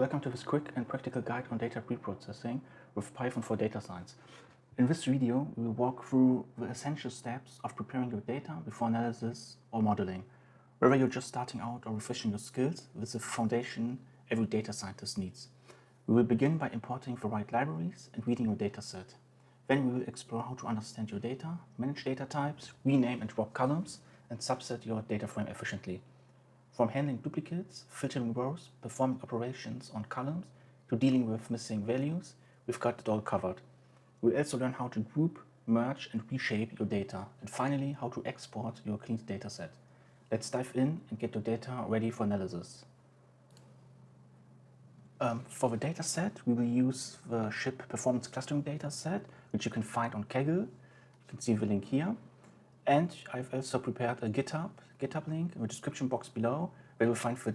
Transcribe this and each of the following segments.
Welcome to this quick and practical guide on data preprocessing with Python for data science. In this video, we will walk through the essential steps of preparing your data before analysis or modeling. Whether you're just starting out or refreshing your skills, this is the foundation every data scientist needs. We will begin by importing the right libraries and reading your dataset. Then we will explore how to understand your data, manage data types, rename and drop columns, and subset your data frame efficiently. From handling duplicates, filtering rows, performing operations on columns, to dealing with missing values, we've got it all covered. We'll also learn how to group, merge, and reshape your data, and finally, how to export your clean dataset. Let's dive in and get your data ready for analysis. For the dataset, we will use the SHIP performance clustering dataset, which you can find on Kaggle. You can see the link here. And I've also prepared a GitHub link in the description box below, where you'll find the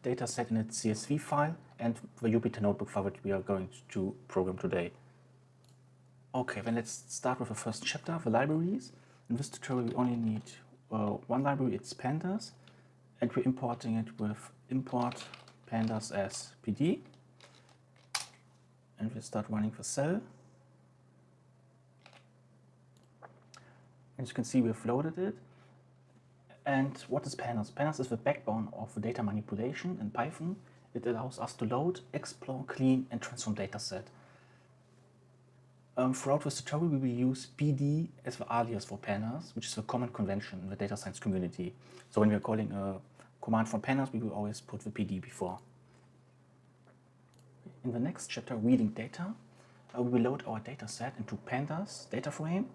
dataset in its CSV file and the Jupyter notebook file that we are going to program today. Okay, then let's start with the first chapter, the libraries. In this tutorial, we only need one library, it's Pandas, and we're importing it with import pandas as pd. And we'll start running the cell. As you can see, we've loaded it. And what is Pandas? Pandas is the backbone of the data manipulation in Python. It allows us to load, explore, clean, and transform dataset. Throughout this tutorial, we will use pd as the alias for Pandas, which is a common convention in the data science community. So when we are calling a command from Pandas, we will always put the pd before. In the next chapter, reading data, we will load our dataset into Pandas data frame.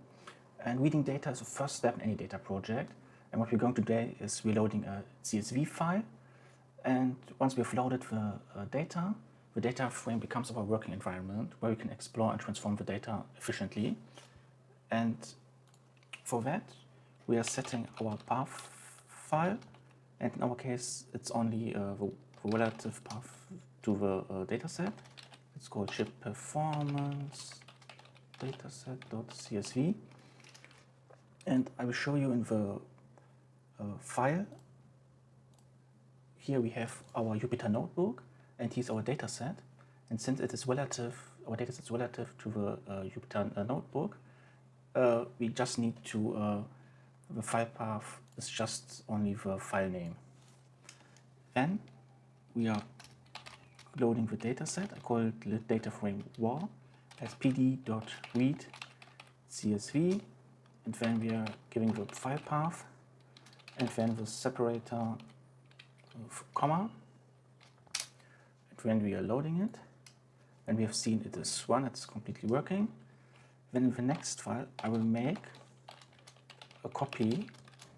And reading data is the first step in any data project. And what we're going to do is we're loading a CSV file. And once we've loaded the data frame becomes our working environment where we can explore and transform the data efficiently. And for that, we are setting our path file. And in our case, it's only the relative path to the dataset. It's called SHIP performance dataset.csv. And I will show you in the file. Here we have our Jupyter notebook, and here's our dataset. And since it is relative, our dataset is relative to the Jupyter notebook, we just need to, the file path is just only the file name. Then we are loading the dataset. I call it the data frame war as pd.read CSV. And then we are giving the file path, and then the separator of comma. And when we are loading it, and we have seen it is run, it's completely working. Then in the next file, I will make a copy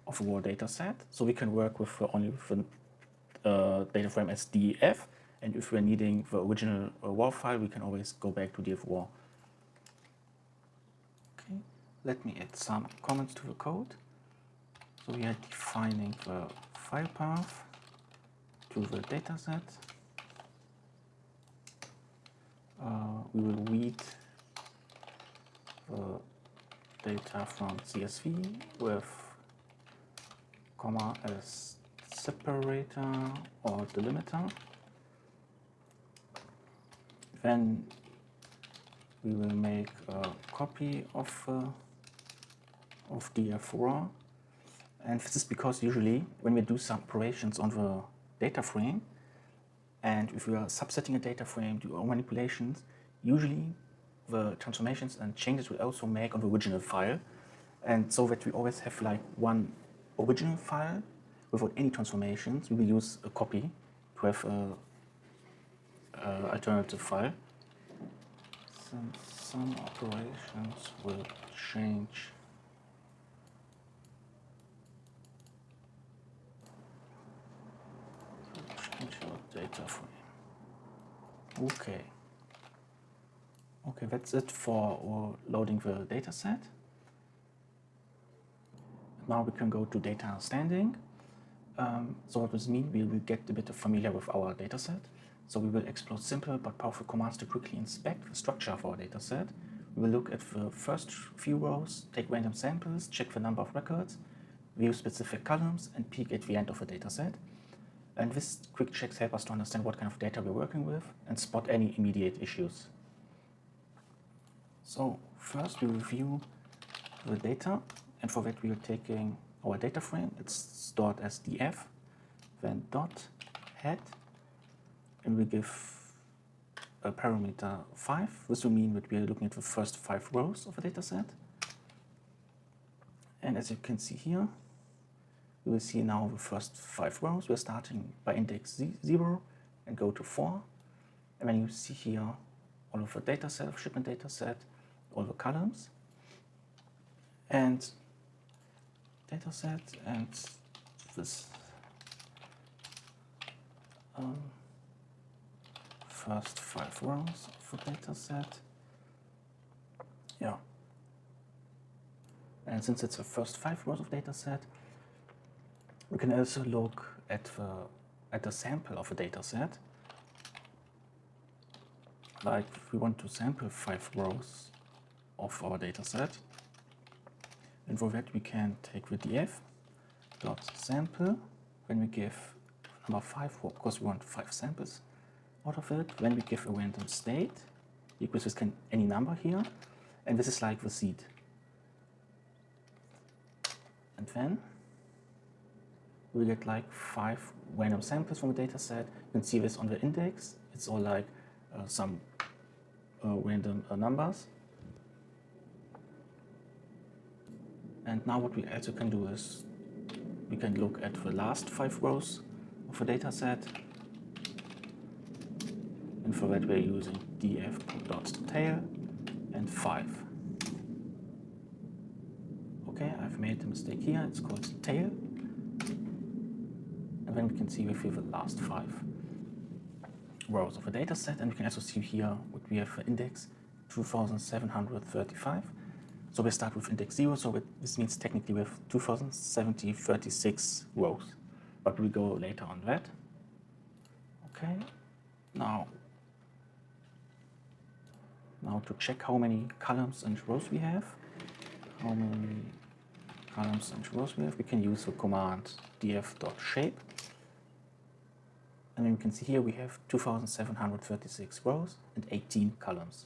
of the raw dataset, so we can work with only with the data frame as def. And if we're needing the original raw file, we can always go back to def raw. Let me add some comments to the code. So we are defining the file path to the dataset. We will read the data from CSV with comma as separator or delimiter. Then we will make a copy of df raw, and this is because usually when we do some operations on the data frame, and if we are subsetting a data frame, do our manipulations, usually the transformations and changes we also make on the original file, and so that we always have like one original file without any transformations, we will use a copy to have an alternative file. Some operations will change your data frame. Okay, that's it for loading the dataset. Now we can go to data understanding. So what does this mean? We will get a bit familiar with our dataset. So we will explore simple but powerful commands to quickly inspect the structure of our dataset. We will look at the first few rows, take random samples, check the number of records, view specific columns, and peek at the end of the dataset. And this quick checks help us to understand what kind of data we're working with and spot any immediate issues. So first we review the data, and for that we are taking our data frame. It's stored as df, then dot head, and we give a parameter 5. This will mean that we are looking at the first 5 rows of a data set. And as you can see here, you will see now the first 5 rows. We're starting by index 0 and go to 4. And then you see here all of the data set, of shipment data set, all the columns, and data set, and this first 5 rows of the data set. Yeah. And since it's the first 5 rows of data set, we can also look at the sample of a data set. Like if we want to sample 5 rows of our data set, and for that we can take the df dot sample. When we give number 5, of course we want 5 samples out of it. When we give a random state equals this any number here, and this is like the seed. And then we get like 5 random samples from the data set. You can see this on the index. It's all like some random numbers. And now what we also can do is we can look at the last 5 rows of a data set. And for that we're using df.tail and 5. Okay, I've made a mistake here. It's called tail. And then we can see we have the last 5 rows of a data set, and we can also see here what we have for index 2735. So we start with index 0, so this means technically we have 2036 rows, but we'll go later on that. Okay, now to check how many columns and rows we have, we can use the command df.shape. And then you can see here we have 2736 rows and 18 columns.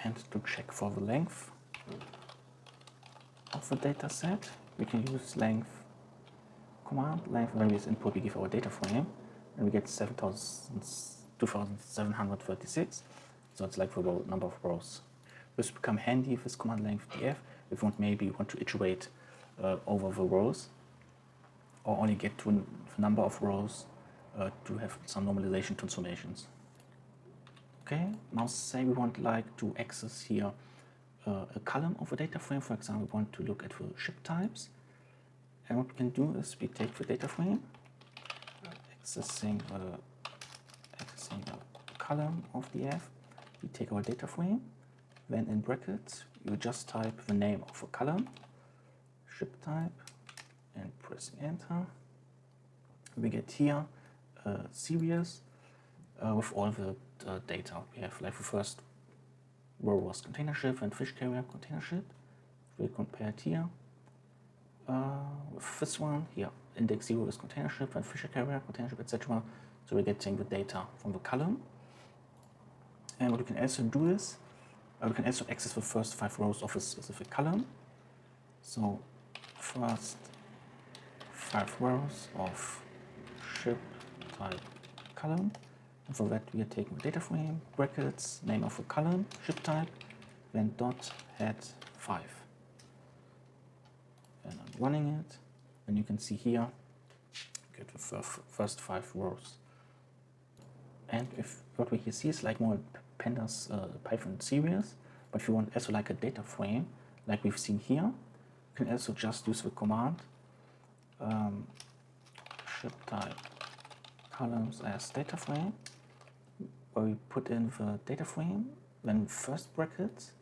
And to check for the length of the data set, we can use length command. Length, when we use input, we give our data frame, and we get 2736. So it's like the number of rows. This will become handy with command length df if you maybe want to iterate over the rows, or only get to the number of rows to have some normalization transformations. Okay, now say we want like to access here a column of a data frame. For example, we want to look at the ship types. And what we can do is we take the data frame, accessing a column of df. We take our data frame, then in brackets, you just type the name of a column, ship type, and pressing enter. We get here a series with all the data we have. Like the first row was container ship and fish carrier container ship. We compare it here with this one here. Index 0 is container ship and fish carrier container ship, etc. So we're getting the data from the column. And what we can also do is we can also access the first 5 rows of a specific column. So first 5 rows of ship type column. And for that we are taking the data frame, brackets, name of a column, ship type, then dot head 5. And I'm running it, and you can see here, get the first 5 rows. And if what we here see is like more Pandas Python series, but if you want also like a data frame, like we've seen here, you can also just use the command ship type columns as data frame, where we put in the data frame, then first bracket.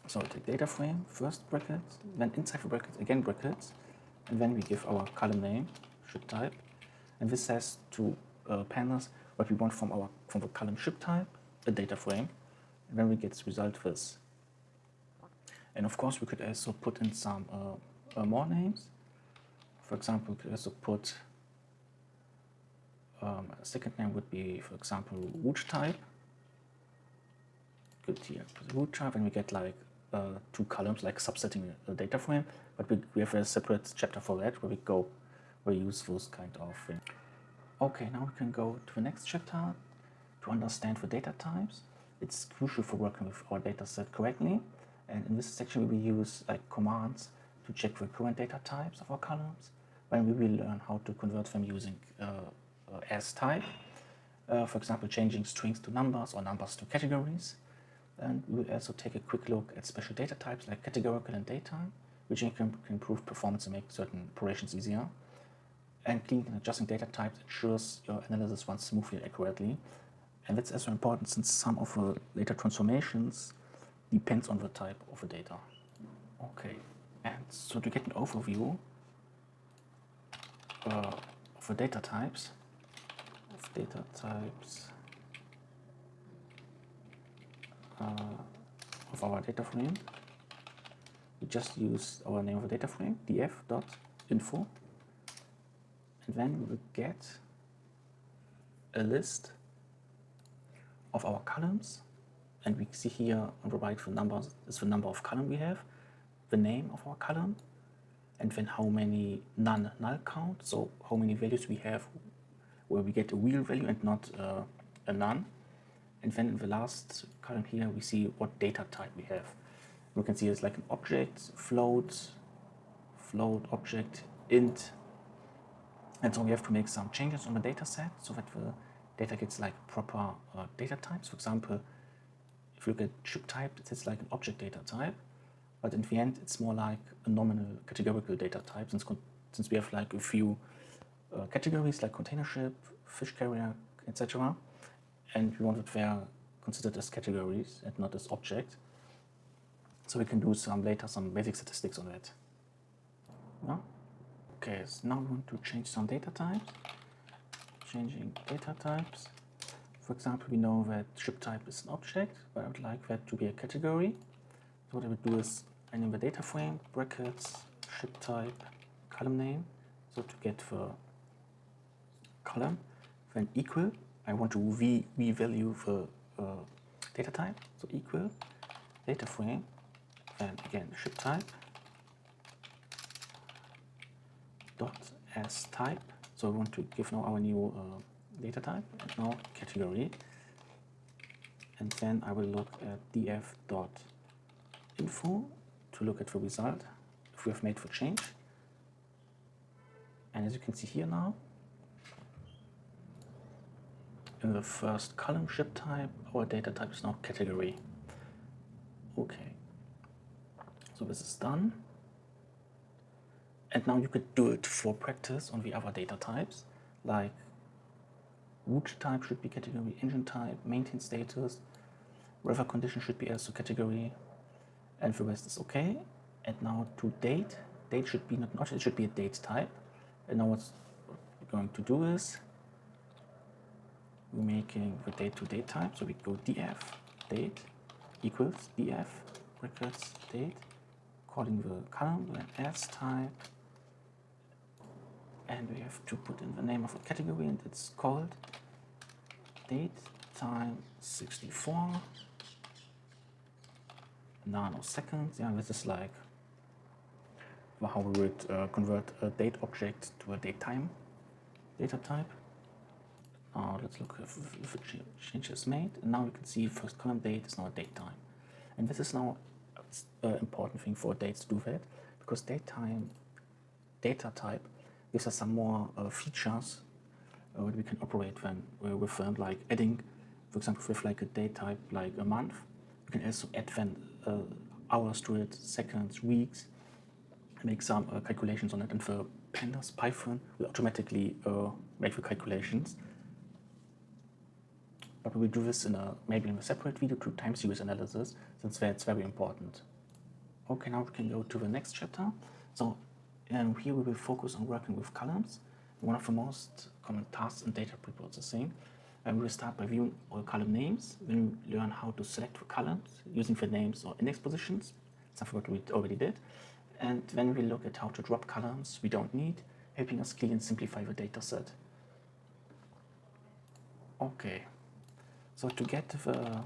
So we take data frame, first bracket, then inside the brackets again brackets, and then we give our column name, ship type, and this says to Pandas what we want from the column ship type, a data frame, and then we get this result this. And of course we could also put in some more names. For example, we also put a second name would be, for example, root type. Good here, root type, and we get like 2 columns, like subsetting a data frame. But we have a separate chapter for that where we use those kind of things. Okay, now we can go to the next chapter to understand the data types. It's crucial for working with our data set correctly. And in this section, we will use like commands to check the current data types of our columns. When we will learn how to convert them using as type. For example, changing strings to numbers or numbers to categories. And we will also take a quick look at special data types like categorical and datetime, which can improve performance and make certain operations easier. And cleaning and adjusting data types ensures your analysis runs smoothly and accurately. And that's also important since some of the data transformations depends on the type of the data. Okay, and so to get an overview of the data types, of our data frame, we just use our name of the data frame, df.info, and then we will get a list of our columns, and we see here on the right the numbers is the number of column we have, the name of our column, and then how many null count, so how many values we have where we get a real value and not a none. And then in the last column here we see what data type we have. We can see it's like an object, float, object, int. And so we have to make some changes on the data set so that the data gets like proper data types. For example, if you look at ship type, it's like an object data type, but in the end it's more like a nominal categorical data type since we have like a few categories like container ship, fish carrier, etc. And we want that they are considered as categories and not as object. So we can do some basic statistics on that. Yeah? Okay, so now we want to change some data types. Changing data types. For example, we know that ship type is an object, but I would like that to be a category. So what I would do is I name the data frame, brackets, ship type, column name. So to get the column, then equal. I want to revalue the data type. So equal data frame, and again ship type dot as type. So we want to give now our new data type and now category. And then I will look at df.info to look at the result if we have made the change. And as you can see here now, in the first column ship type, our data type is now category. Okay, so this is done. And now you could do it for practice on the other data types, like root type should be category, engine type, maintain status, weather condition should be also category, and the rest is okay. And now to date should be not it should be a date type. And now what we're going to do is we're making the date to date type. So we go df date equals df brackets date, calling the column with an as type, and we have to put in the name of a category, and it's called date time 64 nanoseconds. Yeah, this is like how we would convert a date object to a date time data type. Now let's look if a change is made, and now you can see first column date is now a date time. And this is now an important thing for dates to do that, because date time data type gives us some more features that we can operate when with them, like adding, for example, with like a date type like a month, you can also add then hours to it, seconds, weeks, make some calculations on it, and the Pandas Python will automatically make the calculations. But we will do this maybe in a separate video to time series analysis, since that's very important. Okay, now we can go to the next chapter. So here we will focus on working with columns, one of the most common tasks in data preprocessing. And we will start by viewing all column names. Then we learn how to select the columns using the names or index positions, something what we already did. And then we look at how to drop columns we don't need, helping us clean and simplify the dataset. Okay, so to get the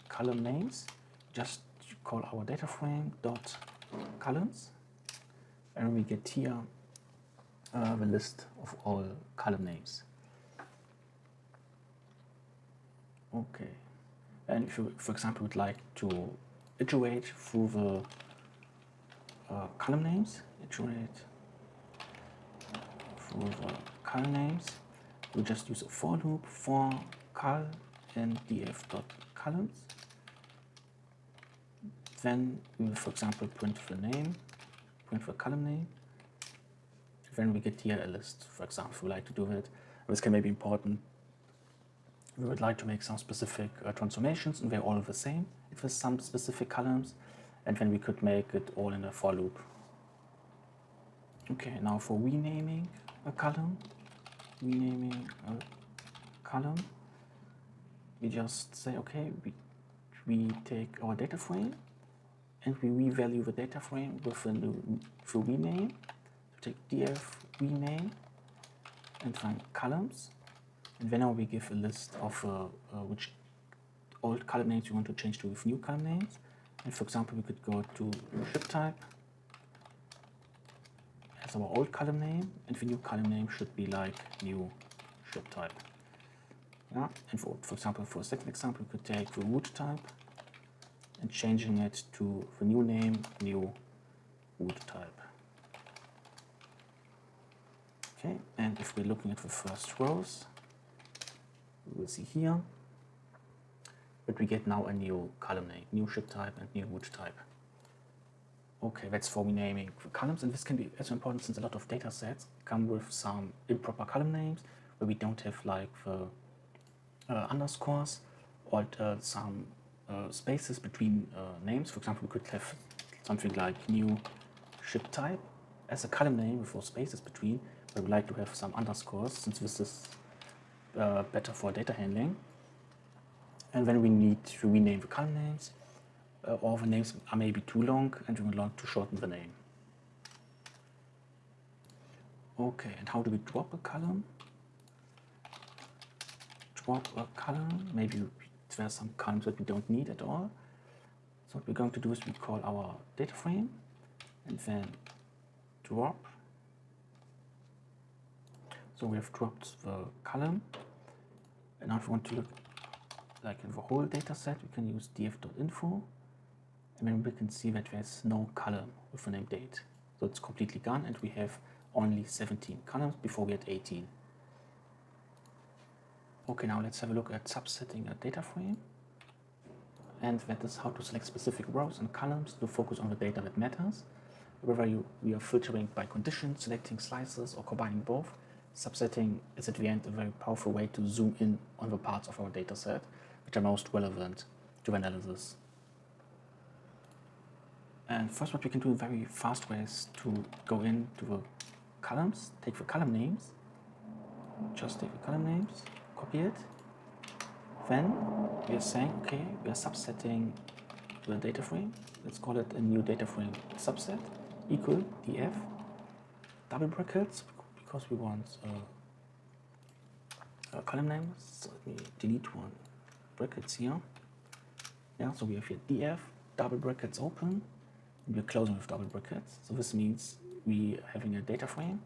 column names, just call our data frame dot columns, and we get here the list of all column names. Okay, and if you, for example, would like to iterate through the column names, we just use a for loop for col and df.columns. Then we will, for example, print the name, print the column name. Then we get here a list, for example, if we like to do that. This can maybe be important. We would like to make some specific transformations, and they're all the same if there's some specific columns, and then we could make it all in a for loop. Okay, now for renaming a column, we just say, okay, we take our data frame and we revalue the data frame with a new rename. So take df rename and find columns, and then now we give a list of which old column names we want to change to with new column names. And for example, we could go to ship type as our old column name, and the new column name should be like new ship type. Yeah, and for example, for a second example, we could take the root type and changing it to the new name, new root type. Okay, and if we're looking at the first rows, we will see here that we get now a new column name, new ship type and new root type. Okay, that's for renaming the columns, and this can be also important since a lot of data sets come with some improper column names where we don't have like the underscores or some spaces between names. For example, we could have something like new ship type as a column name with 4 spaces between, but we like to have some underscores since this is better for data handling. And then we need to rename the column names, or the names are maybe too long and we would like to shorten the name. Okay, and how do we drop a column? Maybe there are some columns that we don't need at all. So what we're going to do is we call our data frame and then drop. So we have dropped the column, and now if we want to look like in the whole data set, we can use df.info, and then we can see that there's no column with the name date. So it's completely gone, and we have only 17 columns. Before we had 18. Okay, now let's have a look at subsetting a data frame, and that is how to select specific rows and columns to focus on the data that matters. Whether we are filtering by condition, selecting slices, or combining both, subsetting is at the end a very powerful way to zoom in on the parts of our data set which are most relevant to analysis. And first, what we can do in very fast way is to go into the columns, take the column names, just take the column names, copy it. Then we are saying, okay, we are subsetting the data frame. Let's call it a new data frame subset equal df double brackets because we want a column name. So let me delete one brackets here. Yeah, so we have here df double brackets open. And we're closing with double brackets. So this means we are having a data frame,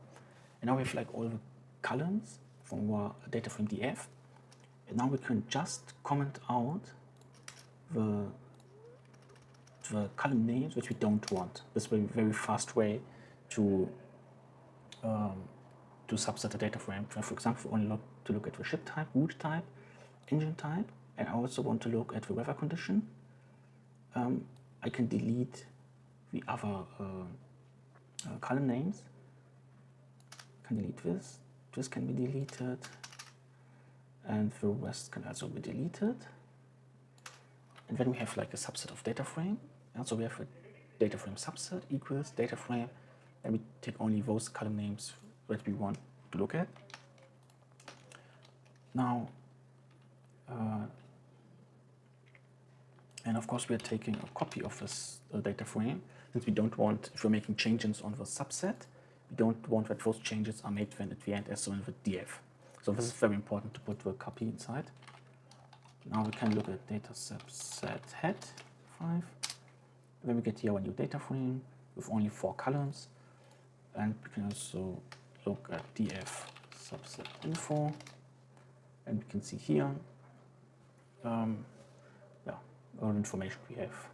and now we have like all the columns from our data frame df. And now we can just comment out the column names which we don't want. This is a very fast way to subset a data frame. For example, we only to look at the ship type, root type, engine type, and I also want to look at the weather condition. I can delete the other column names. I can delete this. This can be deleted, and the rest can also be deleted. And then we have like a subset of data frame. And so we have a data frame subset equals data frame, and we take only those column names that we want to look at. Now, and of course we are taking a copy of this data frame, since we don't want, if we're making changes on the subset, we don't want that those changes are made when at the end as so in the df. So this is very important to put the copy inside. Now we can look at dataset set head 5. Then we get here our new data frame with only 4 columns. And we can also look at df subset info. And we can see here all the information we have.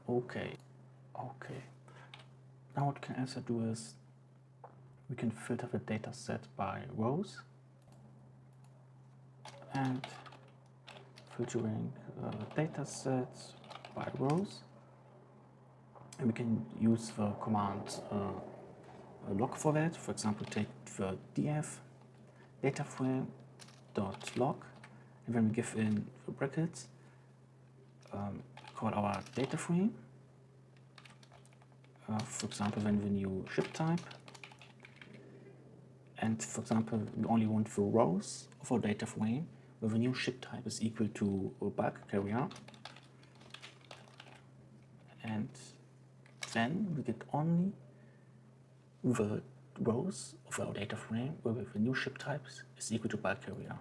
Okay. Now what we can also do is we can filter the data set by rows and filtering data sets by rows. And we can use the command log for that. For example, take the df data frame dot log, and then we give in the brackets, call our data frame. For example, then the new ship type. And for example, we only want the rows of our data frame where the new ship type is equal to a bulk carrier. And then we get only the rows of our data frame where the new ship type is equal to bulk carrier.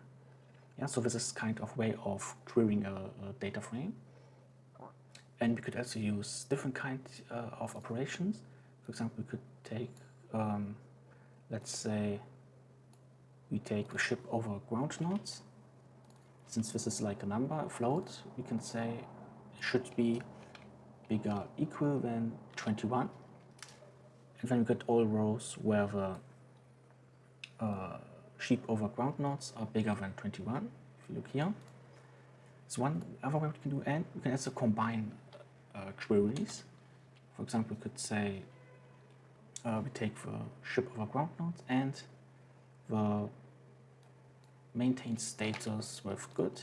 Yeah, so this is kind of way of querying a data frame. And we could also use different kinds of operations. For example, we could take, let's say, we take the ship over ground nodes. Since this is like a number, a float, we can say it should be bigger equal than 21. And then we get all rows where the sheep over ground nodes are bigger than 21. If you look here. It's one other way we can do, and we can also combine queries. For example, we could say we take the ship over ground nodes and the maintain status with good.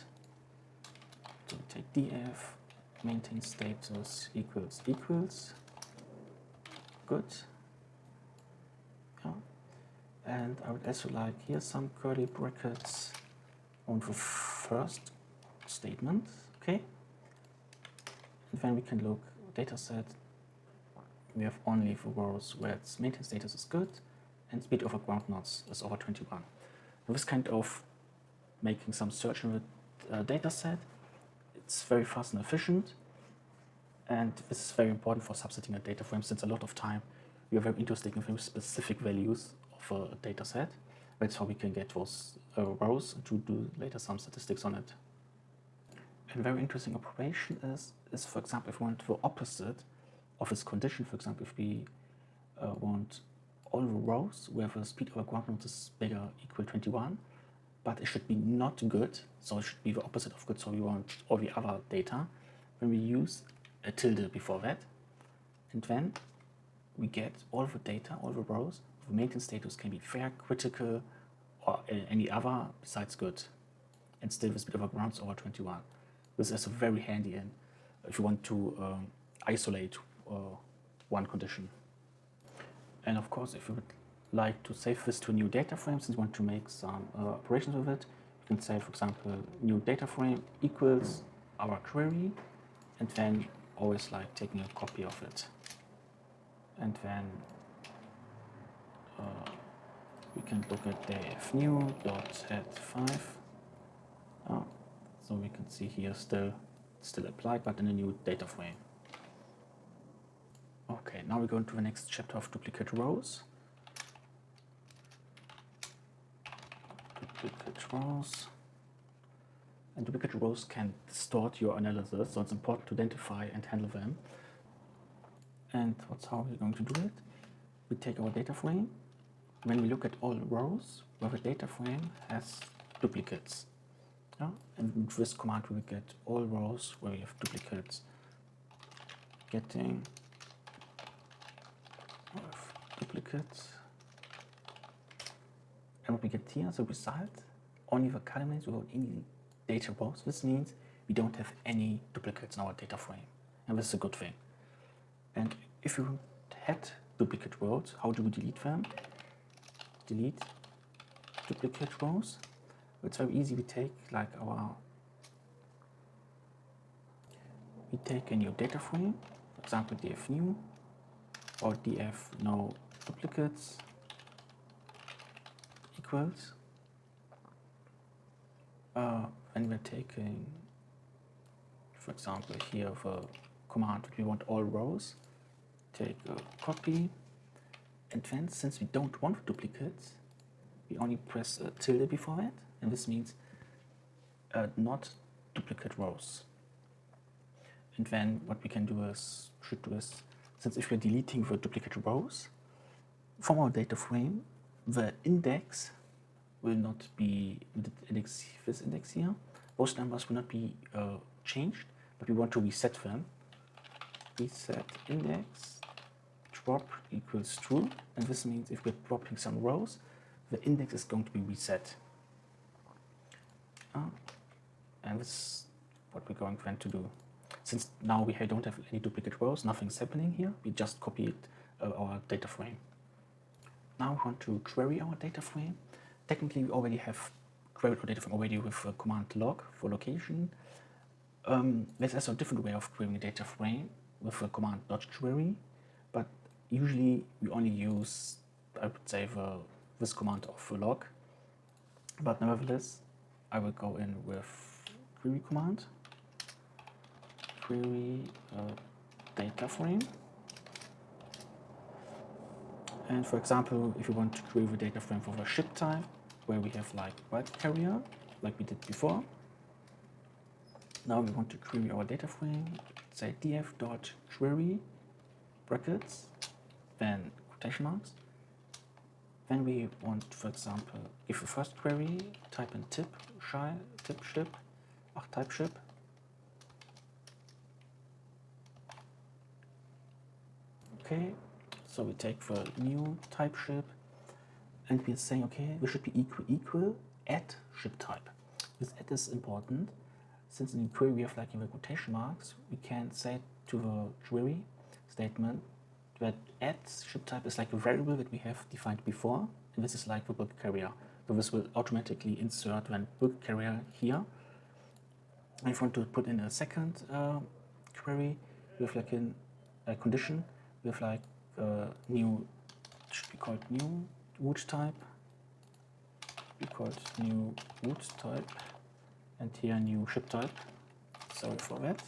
So we take df maintain status equals good. Yeah. And I would also like here some curly brackets on the first statement. Okay. And then we can look dataset. We have only the rows where its maintain status is good and speed over ground nodes is over 21. And this kind of making some search in the dataset. It's very fast and efficient, and this is very important for subsetting a data frame, since a lot of time we are very interested in very specific values of a dataset. That's how we can get those rows to do later some statistics on it. A very interesting operation is, for example, if we want the opposite of this condition. For example, if we want all the rows where the speed over ground nodes is bigger equal 21, but it should be not good, so it should be the opposite of good, so we want all the other data, then we use a tilde before that, and then we get all the data, all the rows. The maintenance status can be fair, critical, or any other besides good, and still the speed over ground is over 21. This is very handy in if you want to isolate one condition. And of course, if you would like to save this to a new data frame, since you want to make some operations with it, you can say, for example, new data frame equals our query, and then always like taking a copy of it. And then we can look at df new dot head 5. So we can see here still applied, but in a new data frame. Okay, now we go into the next chapter of duplicate rows. Duplicate rows. And duplicate rows can distort your analysis, so it's important to identify and handle them. And that's how we're going to do it. We take our data frame. When we look at all rows where the data frame has duplicates. Yeah? And with this command we will get all rows where we have duplicates. Getting duplicates. And what we get here as a result, only the column names without any data rows. This means we don't have any duplicates in our data frame. And this is a good thing. And if you had duplicate rows, how do we delete them? Delete duplicate rows. It's very easy. We take like we take a new data frame, for example df new for df no duplicates equals, when we're taking, for example, here the command we want all rows, take a copy, and then since we don't want duplicates, we only press a tilde before it, and this means not duplicate rows. And then what we can do is, since if we're deleting the duplicate rows from our data frame, the index will not be, this index here, those numbers will not be changed, but we want to reset them. Reset index drop equals true, and this means if we're dropping some rows, the index is going to be reset. And this is what we're going then to do. Since now we don't have any duplicate rows, nothing's happening here, we just copied our data frame. Now we want to query our data frame. Technically, we already have queried our data frame already with command log for location. There's also a different way of querying a data frame with a command .query, but usually we only use, I would say, this command of log. But nevertheless, I will go in with query command, query data frame. And for example, if you want to query the data frame for the ship type, where we have like bulk carrier, like we did before. Now we want to query our data frame, say df.query brackets, then quotation marks. Then we want, for example, give the first query, type in type ship. Okay, so we take the new type ship, and we're saying, okay, we should be equal at ship type. This at is important, since in the query we have like in the quotation marks, we can say to the query statement that at ship type is like a variable that we have defined before, and this is like the bulk carrier. So this will automatically insert when bulk carrier here. And if you want to put in a second query, we have like a condition. We have like new, should be called new root type. We call it new root type, and here new ship type. Sorry for that.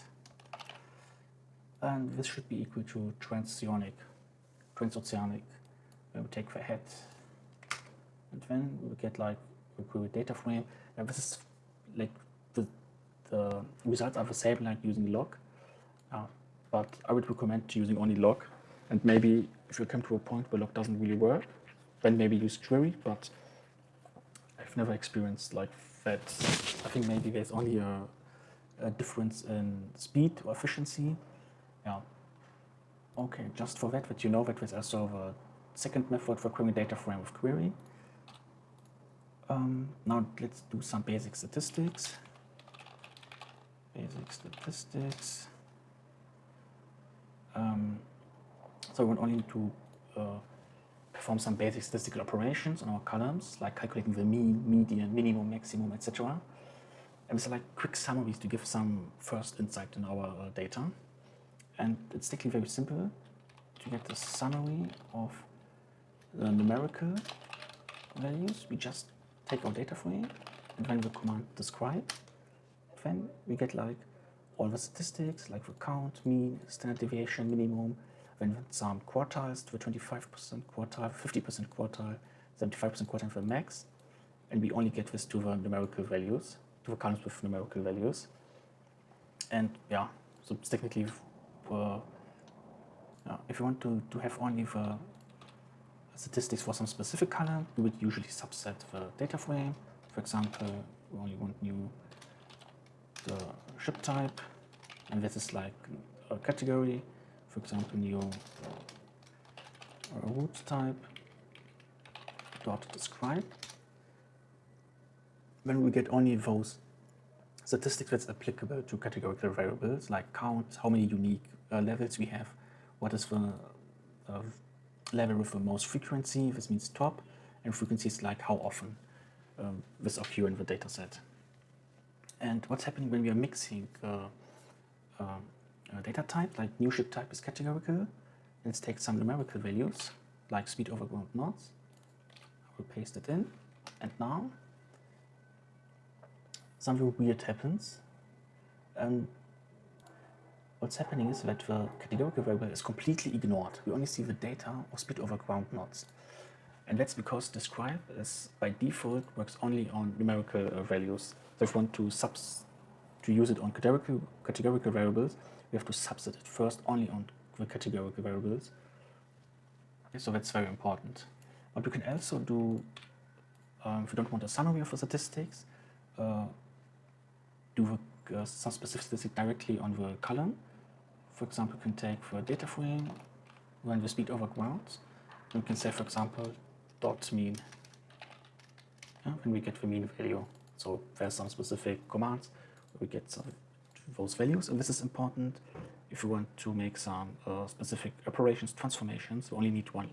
And this should be equal to transoceanic. We will take the head, and then we will get like a query data frame. And this is like the results are the same like using log, but I would recommend using only log. And maybe if you come to a point where log doesn't really work, then maybe use query, but I've never experienced like that. I think maybe there's only a difference in speed or efficiency. Yeah. Okay, just for that you know that there's also a second method for querying data frame with query. Now let's do some basic statistics. So we want only to perform some basic statistical operations on our columns, like calculating the mean, median, minimum, maximum, etc. And these are like quick summaries to give some first insight in our data. And it's technically very simple to get the summary of the numerical values. We just take our data frame and run the command describe. Then we get like all the statistics, like the count, mean, standard deviation, minimum, then some quartiles, to a 25% quartile, 50% quartile, 75% quartile for max. And we only get this to the numerical values, to the columns with numerical values. And yeah, so it's technically, if you want to have only the statistics for some specific column, we would usually subset the data frame. For example, we only want the ship type, and this is like a category. For example, new root type dot describe. Then we get only those statistics that's applicable to categorical variables, like count, how many unique levels we have, what is the level with the most frequency, this means top, and frequency is like how often this occurs in the data set. And what's happening when we are mixing data type, like new ship type is categorical, Let's take some numerical values, like speed over ground knots. I will paste it in, and now something weird happens. What's happening is that the categorical variable is completely ignored. We only see the data of speed over ground knots. And that's because describe is by default works only on numerical values. So if we want to use it on categorical variables, we have to subset it first only on the categorical variables. Okay, so that's very important. But we can also do, if we don't want a summary of the statistics, do some specific statistic directly on the column. For example, we can take the data frame, run the speed over ground. And we can say, for example, dot mean, and we get the mean value. So there's some specific commands where we get those values, and this is important if you want to make some specific operations, transformations. We only need one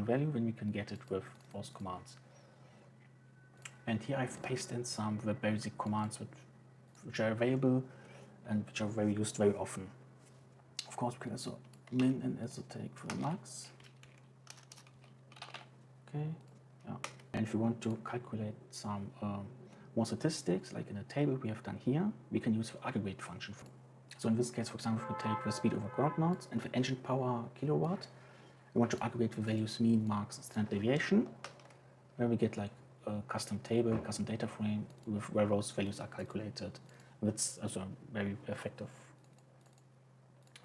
value, then we can get it with those commands. And here I've pasted in some of the basic commands which are available and which are used very often. Of course, we can also min and also take for the max. Okay, yeah. And if you want to calculate some more statistics, like in a table we have done here, we can use the aggregate function. So in this case, for example, if we take the speed over ground knots and the engine power kilowatt, we want to aggregate the values mean, max, and standard deviation, where we get like a custom table, custom data frame, where those values are calculated. That's also very effective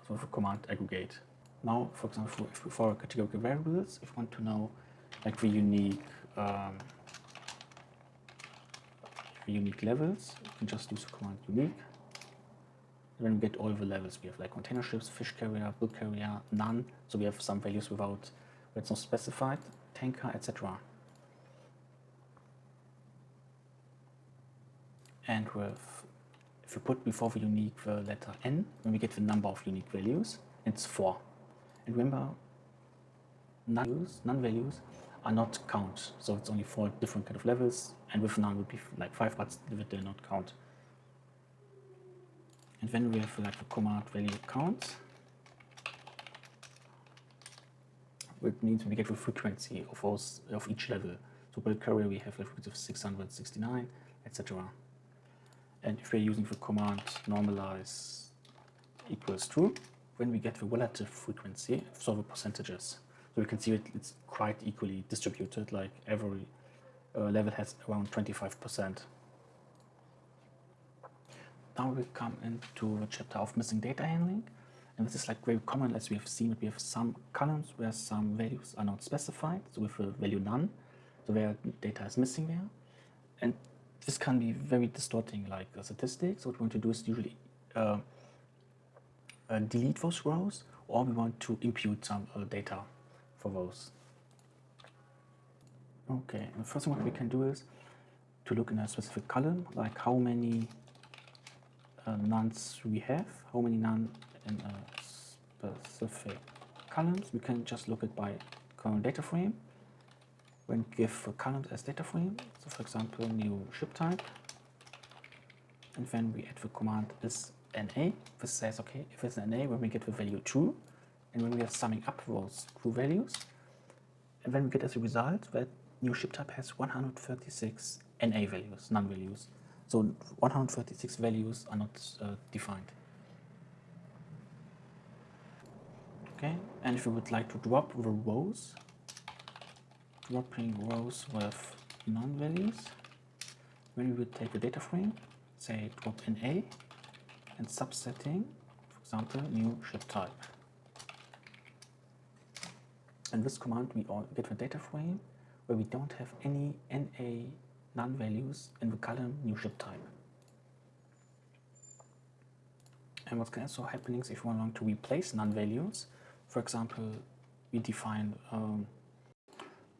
for the command aggregate. Now, for example, for categorical variables, if we want to know like the unique levels, we can just use the command unique. And then we get all the levels. We have like container ships, fish carrier, bulk carrier, none. So we have some values where it's not specified, tanker, etc. And if you put before the unique the letter n, then we get the number of unique values. It's 4. And remember, none values are not count. So it's only 4 different kind of levels, and with none would be like 5, but they're not count. And then we have like the command value count, which means we get the frequency of each level. So bulk carrier we have a frequency of 669, etc. And if we're using the command normalize equals true, then we get the relative frequency, so the percentages. So we can see it's quite equally distributed, like every level has around 25%. Now we come into the chapter of missing data handling. And this is like very common, as we have seen, we have some columns where some values are not specified, so with the value none, so where data is missing there. And this can be very distorting, like statistics. What we want to do is usually delete those rows, or we want to impute some data for those. Okay, and the first thing what we can do is to look in a specific column, like how many nuns we have, how many none in a specific columns. We can just look at by current data frame. When give columns as data frame, so for example, new ship type, and then we add the command is NA. This says, okay, if it's NA, when we get the value true, and when we are summing up those true values, and then we get as a result that new ship type has 136 NA values, none values. So 136 values are not defined. Okay, and if we would like to drop the rows, dropping rows with non-values, then we would take the data frame, say drop NA, and subsetting, for example, new ship type. And this command we get the data frame where we don't have any NA non-values in the column new ship type. And what's also happening is if we want to replace non-values, for example, we define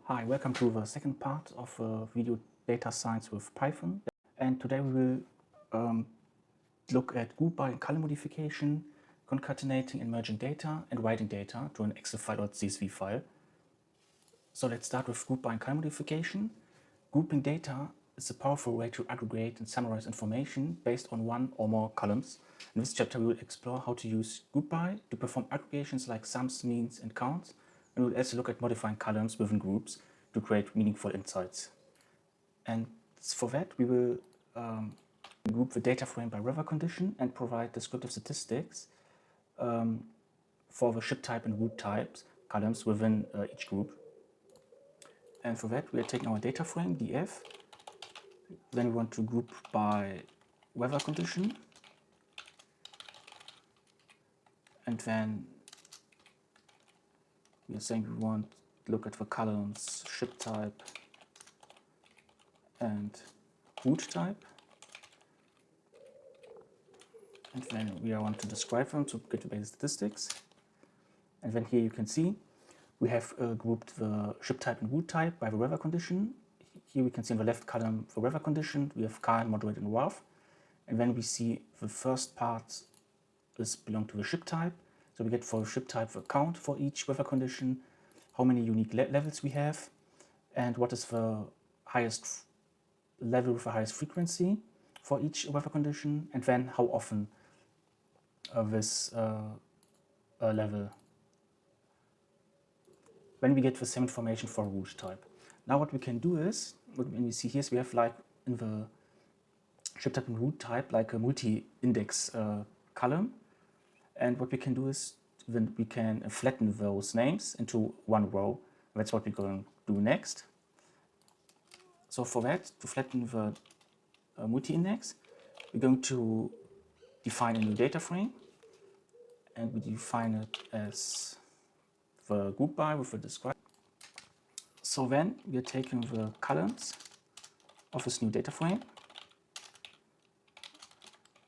hi, welcome to the second part of video data science with Python. And today we will look at groupby and column modification, concatenating and merging data, and writing data to an Excel file or CSV file. So let's start with groupby and column modification. Grouping data is a powerful way to aggregate and summarize information based on one or more columns. In this chapter, we will explore how to use groupby to perform aggregations like sums, means, and counts, and we will also look at modifying columns within groups to create meaningful insights. And for that, we will group the data frame by weather condition and provide descriptive statistics for the ship type and route types columns within each group. And for that, we are taking our data frame, df. Then we want to group by weather condition. And then we are saying we want to look at the columns ship type and route type. And then we want to describe them to get the basic statistics. And then here you can see we have grouped the ship type and route type by the weather condition. Here we can see in the left column the weather condition. We have calm, moderate, and rough. And then we see the first part is belong to the ship type. So we get for ship type the count for each weather condition, how many unique levels we have, and what is the highest level with the highest frequency for each weather condition, and then how often this level. When we get the same information for route type. Now what we can do is, when we see here, we have like in the ship type and route type, like a multi-index column. And what we can do is, then we can flatten those names into one row. That's what we're going to do next. So for that, to flatten the multi-index, we're going to define a new data frame. And we define it as the groupby with the describe. So then we are taking the columns of this new data frame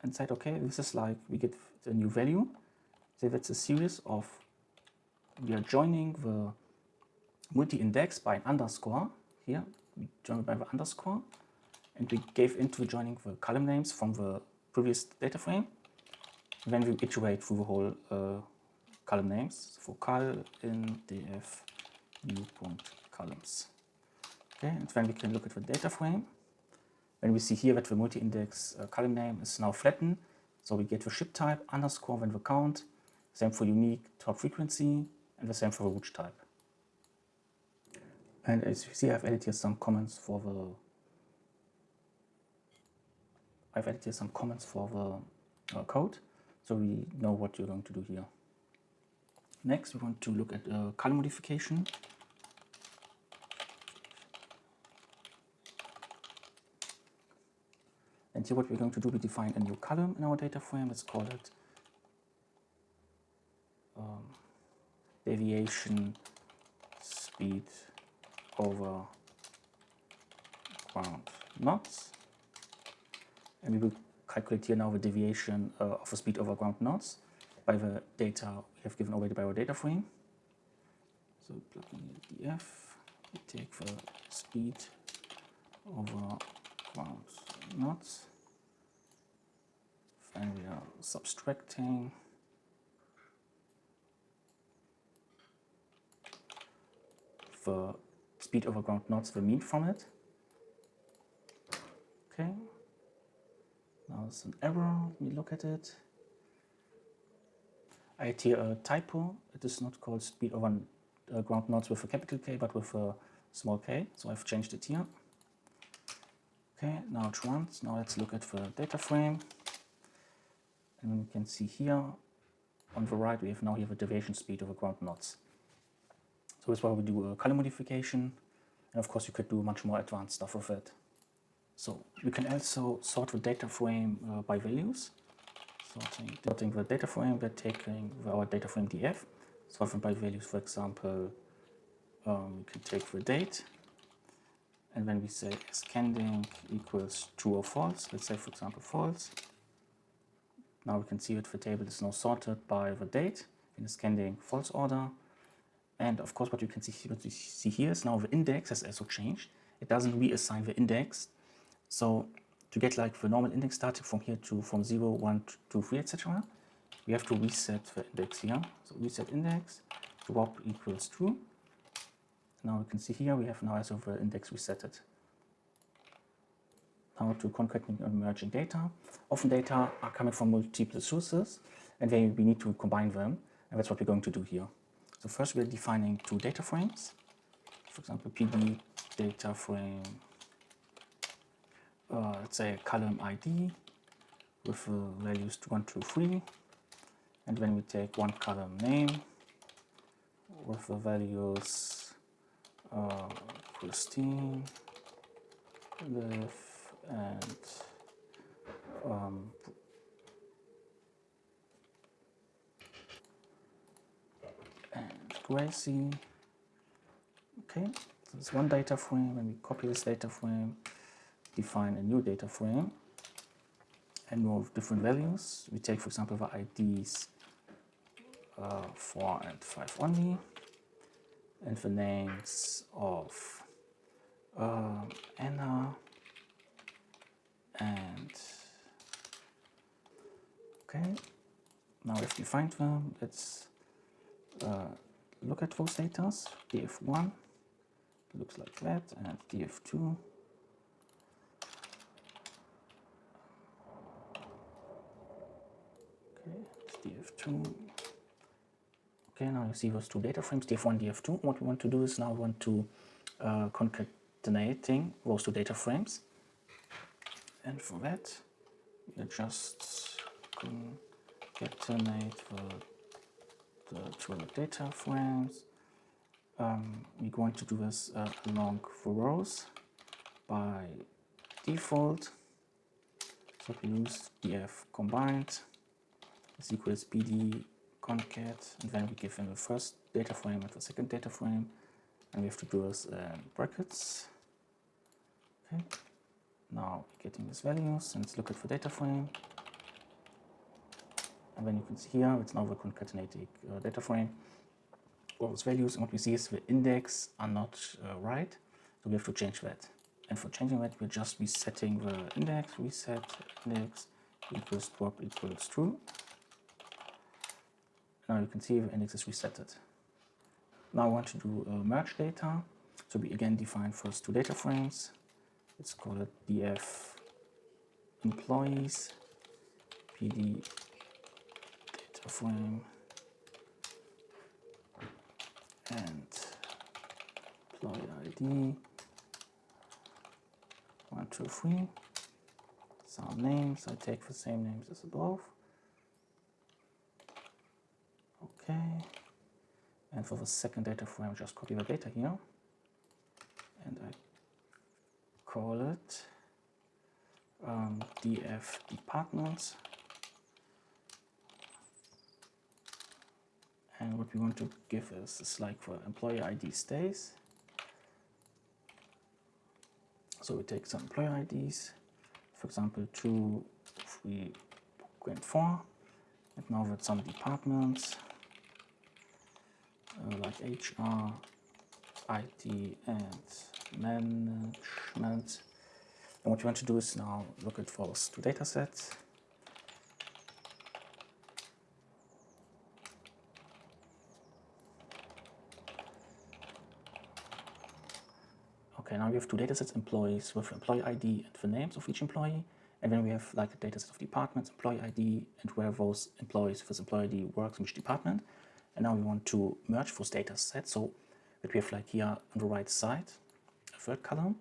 and said, okay, this is like we get the new value. So that's a series of, we are joining the multi-index by an underscore. Here we join it by the underscore, and we gave into joining the column names from the previous data frame. And then we iterate through the whole column names for col in df new point columns. Okay, and then we can look at the data frame. When we see here that the multi-index column name is now flattened, so we get the ship type underscore, then the count, same for unique top frequency, and the same for the route type. And as you see, I've added here some comments for the code, so we know what you're going to do here. Next, we want to look at column modification. And here what we're going to do, we define a new column in our data frame. Let's call it deviation speed over ground knots. And we will calculate here now the deviation of the speed over ground knots by the data we have given already by our data frame. So plug in df, we take the speed over ground knots, and we are subtracting the speed over ground knots, the mean from it. Okay, now it's an error, let me look at it. I had here a typo. It is not called speed over ground knots with a capital K, but with a small k, so I've changed it here. Okay, now it runs. Now let's look at the data frame. And we can see here on the right, we have now here the deviation speed over ground knots. So that's why we do a column modification. And of course, you could do much more advanced stuff with it. So we can also sort the data frame by values. Sorting the data frame, we're taking our data frame df, sort them by values. For example, we can take the date, and when we say scanning equals true or false, let's say for example false. Now we can see that the table is now sorted by the date in the scanning false order. And of course, what you can see here is now the index has also changed. It doesn't reassign the index. So to get like the normal index starting from here to from 0, 1, 2, 3, etc., we have to reset the index here. So reset index, drop equals true. Now we can see here we have now also the index resetted. how to concatenate and merging data. Often data are coming from multiple sources, and then we need to combine them, and that's what we're going to do here. So first we're defining two data frames. For example, PD data frame, let's say column ID with values 1 through 3, and then we take one column name with the values Christine, Liv, and Gracie. Okay, so it's one data frame, and we copy this data frame, define a new data frame, and move different values. We take, for example, the IDs 4 and 5 only, and the names of Anna and okay. Now we've defined them. Let's look at those data. df1 looks like that, and df2 df2. Okay, now you see those two data frames, df1, df2. What we want to do is now we want to concatenating those two data frames. And for that, we just concatenate the two data frames. We're going to do this along the rows by default. So we use df combined is equals pd concat, and then we give in the first data frame and the second data frame, and we have to do this in brackets. Okay. Now we're getting these values, and let's look at the data frame. And then you can see here, it's now the concatenating data frame. All those values, and what we see is the index are not right, so we have to change that. And for changing that, we're just resetting the index, reset index equals drop equals true. Now you can see the index is resetted. Now I want to do merge data, so we again define first two data frames. Let's call it df employees, pd data frame, and employee ID 1, 2, 3. Some names, I take the same names as above. Okay, and for the second data frame, just copy the data here, and I call it df departments. And what we want to give is like for employee ID stays. So we take some employee IDs, for example 2, 3, and 4, and now with some departments like HR, IT, and management. And what we want to do is now look at those two data sets. Okay, now we have two datasets, employees with employee ID and the names of each employee. And then we have like a dataset of departments, employee ID, and where those employees, this employee ID works in which department. And now we want to merge those datasets so that we have like here on the right side, a third column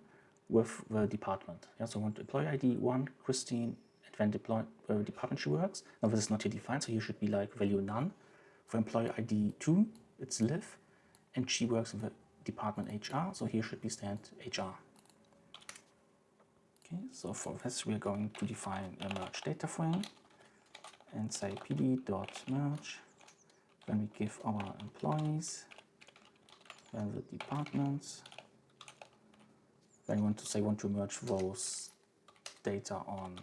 with the department. Yeah, so I want employee ID 1, Christine, and then deploy the department she works. Now this is not here defined, so here should be like value none. For employee ID 2, it's Liv, and she works in the department HR, so here should be stand HR. Okay, so for this we are going to define a merge data frame and say pd.merge. Then we give our employees, then the departments. Then we want to say want to merge those data on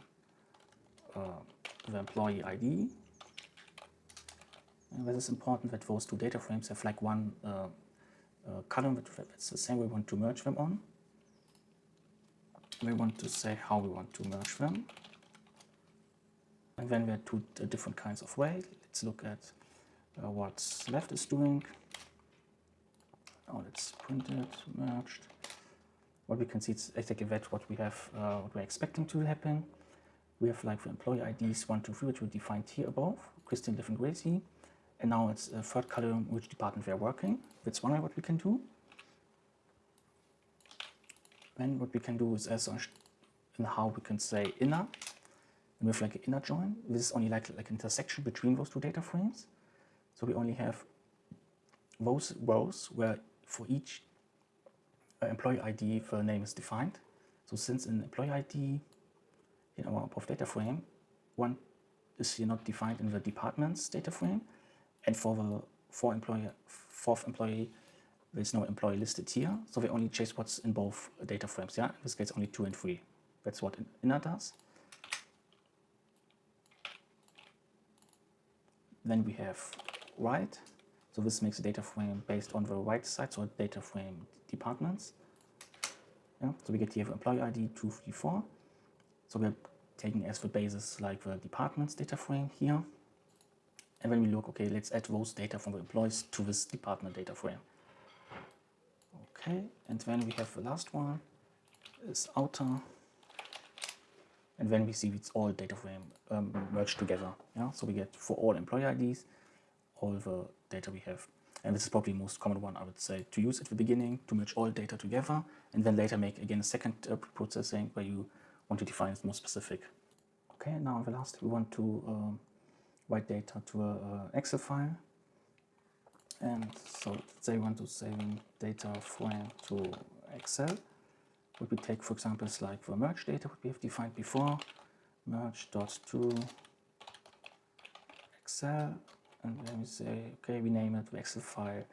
the employee ID. And this is important that those two data frames have like one column that's the same we want to merge them on. We want to say how we want to merge them. And then we have two different kinds of ways. Let's look at what left is doing. Now let's print it, merged. what we can see is exactly that what we have, what we're expecting to happen. We have like the employee IDs 1, 2, 3, which we defined here above, Christian, Liv, and Gracie. And now it's a third column, which department we are working. That's one way what we can do. Then what we can do is also in how we can say inner, and with like an inner join. This is only like an intersection between those two data frames. So we only have those rows where for each employee ID the name is defined. So since in employee ID in our above data frame, one is here not defined in the departments data frame, and for the fourth employee, there's no employee listed here, so we only chase what's in both data frames. Yeah, in this case only 2 and 3. That's what inner does. Then we have right. So this makes a data frame based on the right side, so data frame departments. Yeah, so we get here the employee ID 2, 3, 4. So we're taking as the basis like the departments data frame here. And when we look, okay, let's add those data from the employees to this department data frame. Okay, and then we have the last one is outer. And then we see it's all data frame merged together. Yeah, so we get for all employee IDs, all the data we have. And this is probably the most common one, I would say, to use at the beginning to merge all data together, and then later make again a second pre-processing where you want to define it more specific. Okay, now in the last we want to write data to an Excel file. And so let's say we want to save data frame to Excel. What we take, for example, is like the merge data, what we have defined before, merge.to Excel, and then we say, okay, we name it the Excel file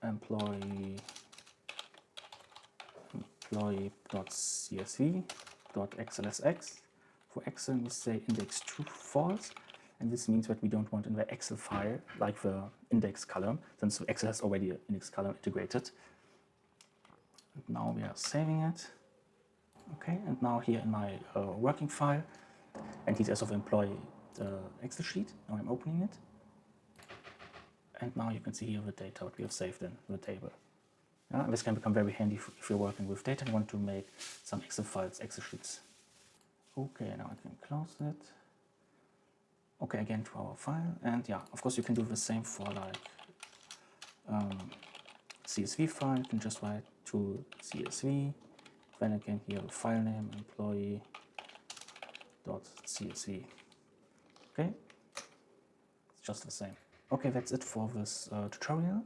employee.csv.xlsx. For Excel, we say index true false, and this means that we don't want in the Excel file like the index column, since Excel has already an index column integrated. And now we are saving it. Okay, and now here in my working file, and here's as of employee Excel sheet. Now I'm opening it. And now you can see here the data what we have saved in the table. Yeah, this can become very handy if you're working with data and want to make some Excel files, Excel sheets. Okay, now I can close it. Okay, again to our file. And yeah, of course you can do the same for like CSV file. You can just write to CSV. Then again here the file name employee.csv. Okay, it's just the same. Okay, that's it for this tutorial.